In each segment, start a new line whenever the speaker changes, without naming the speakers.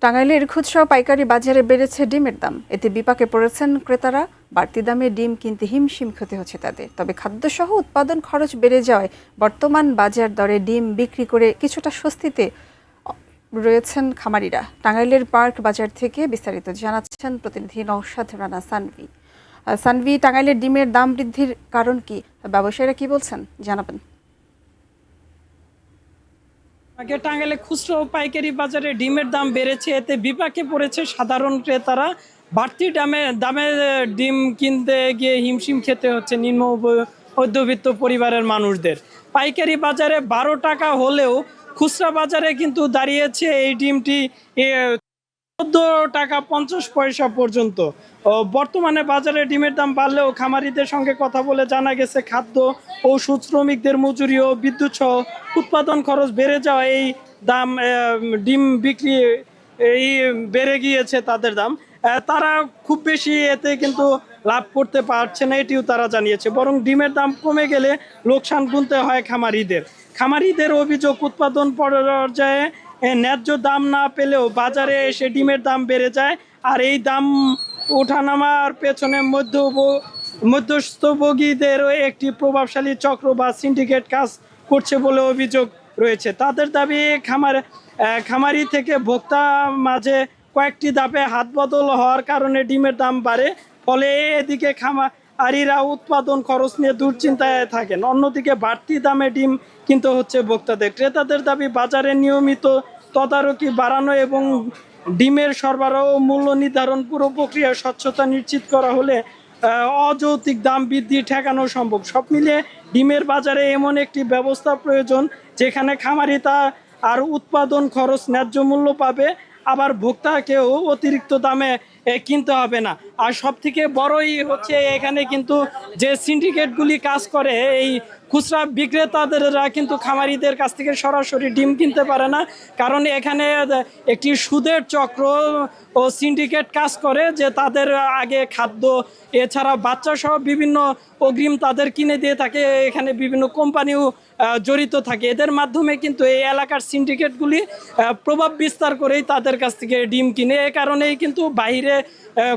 টাঙ্গাইলের খুচরা পাইকারি বাজারে বেড়েছে ডিমের দাম। এতে বিপাকে পড়েছেন ক্রেতারা। বাড়তি দামে ডিম কিনতে হিমশিম খেতে হচ্ছে তাদের। তবে খাদ্যসহ উৎপাদন খরচ বেড়ে যাওয়ায় বর্তমান বাজার দরে ডিম বিক্রি করে কিছুটা স্বস্তিতে রয়েছেন খামারিরা। টাঙ্গাইলের পার্ক বাজার থেকে বিস্তারিত জানাচ্ছেন প্রতিনিধি নওশাদ রানা সানভি। সানভি, টাঙ্গাইলের ডিমের দাম বৃদ্ধির কারণ কি? ব্যবসায়ীরা কি বলছেন জানাবেন।
আগে টাঙ্গাইলে খুচরা ও পাইকারি বাজারে ডিমের দাম বেড়েছে, এতে বিপাকে পড়েছে সাধারণ ক্রেতারা। বাড়তি দামে ডিম কিনতে গিয়ে হিমশিম খেতে হচ্ছে নিম্ন মধ্যবিত্ত পরিবারের মানুষদের। পাইকারি বাজারে 12 টাকা হলেও খুচরা বাজারে কিন্তু দাঁড়িয়েছে এই ডিমটি 14 টাকা 50 পয়সা পর্যন্ত। বর্তমানে বাজারে ডিমের দাম বাড়লেও খামারিদের সঙ্গে কথা বলে জানা গেছে খাদ্য, ওষুধ, শ্রমিকদের মজুরি ও বিদ্যুৎ সহ উৎপাদন খরচ বেড়ে যাওয়া এই দাম ডিম বিক্রি এই বেড়ে গিয়েছে তাদের দাম। তারা খুব বেশি এতে কিন্তু লাভ করতে পারছে না, এটিও তারা জানিয়েছে। বরং ডিমের দাম কমে গেলে লোকসান গুনতে হয় খামারিদের অভিযোগ, উৎপাদন পর্যায়ে ন্যায্য দাম না পেলেও বাজারে এসে ডিমের দাম বেড়ে যায়। আর এই দাম ওঠানামার পেছনে মধ্যস্থভোগীদের একটি প্রভাবশালী চক্র বা সিন্ডিকেট কাজ করছে বলে অভিযোগ রয়েছে। তাদের দাবি খামারি থেকে ভোক্তা মাঝে কয়েকটি ধাপে হাত বদল হওয়ার কারণে ডিমের দাম বাড়ে। ফলে এদিকে খামারিরা উৎপাদন খরচ নিয়ে দুশ্চিন্তায় থাকেন, অন্যদিকে বাড়তি দামে ডিম কিনতে হচ্ছে ভোক্তাদের। ক্রেতাদের দাবি বাজারে নিয়মিত তদারকি বাড়ানো এবং ডিমের সরবরাহ ও মূল্য নির্ধারণ পুরো প্রক্রিয়া স্বচ্ছতা নিশ্চিত করা হলে অযৌক্তিক দাম বৃদ্ধি ঠেকানো সম্ভব। সব মিলিয়ে ডিমের বাজারে এমন একটি ব্যবস্থা প্রয়োজন যেখানে খামারি আর উৎপাদন খরচ ন্যায্য মূল্য পাবে, আবার ভোক্তাকেও অতিরিক্ত দামে কিনতে হবে না। আর সব থেকে বড়ই হচ্ছে এখানে কিন্তু যে সিন্ডিকেটগুলি কাজ করে, এই খুচরা বিক্রেতাদেররা কিন্তু খামারিদের কাছ থেকে সরাসরি ডিম কিনতে পারে না, কারণ এখানে একটি সুদের চক্র ও সিন্ডিকেট কাজ করে যে তাদের আগে খাদ্য এছাড়া বাচ্চা সহ বিভিন্ন অগ্রিম তাদের কিনে দিয়ে থাকে। এখানে বিভিন্ন কোম্পানিও জড়িত থাকে। এদের মাধ্যমে কিন্তু এই এলাকার সিন্ডিকেটগুলি প্রভাব বিস্তার করেই তাদের কাছ থেকে ডিম কিনে। এ কারণেই কিন্তু বাইরে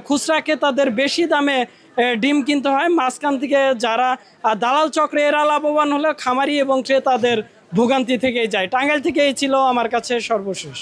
খুচরা ক্রেতাদের বেশি দামে ডিম কিনতে হয়। মাঝখান থেকে যারা দালাল চক্রে এরা লাভবান হলে খামারি এবং ক্রেতাদের ভোগান্তি থেকেই যায়। টাঙ্গাইল থেকে এই ছিল আমার কাছে সর্বশেষ।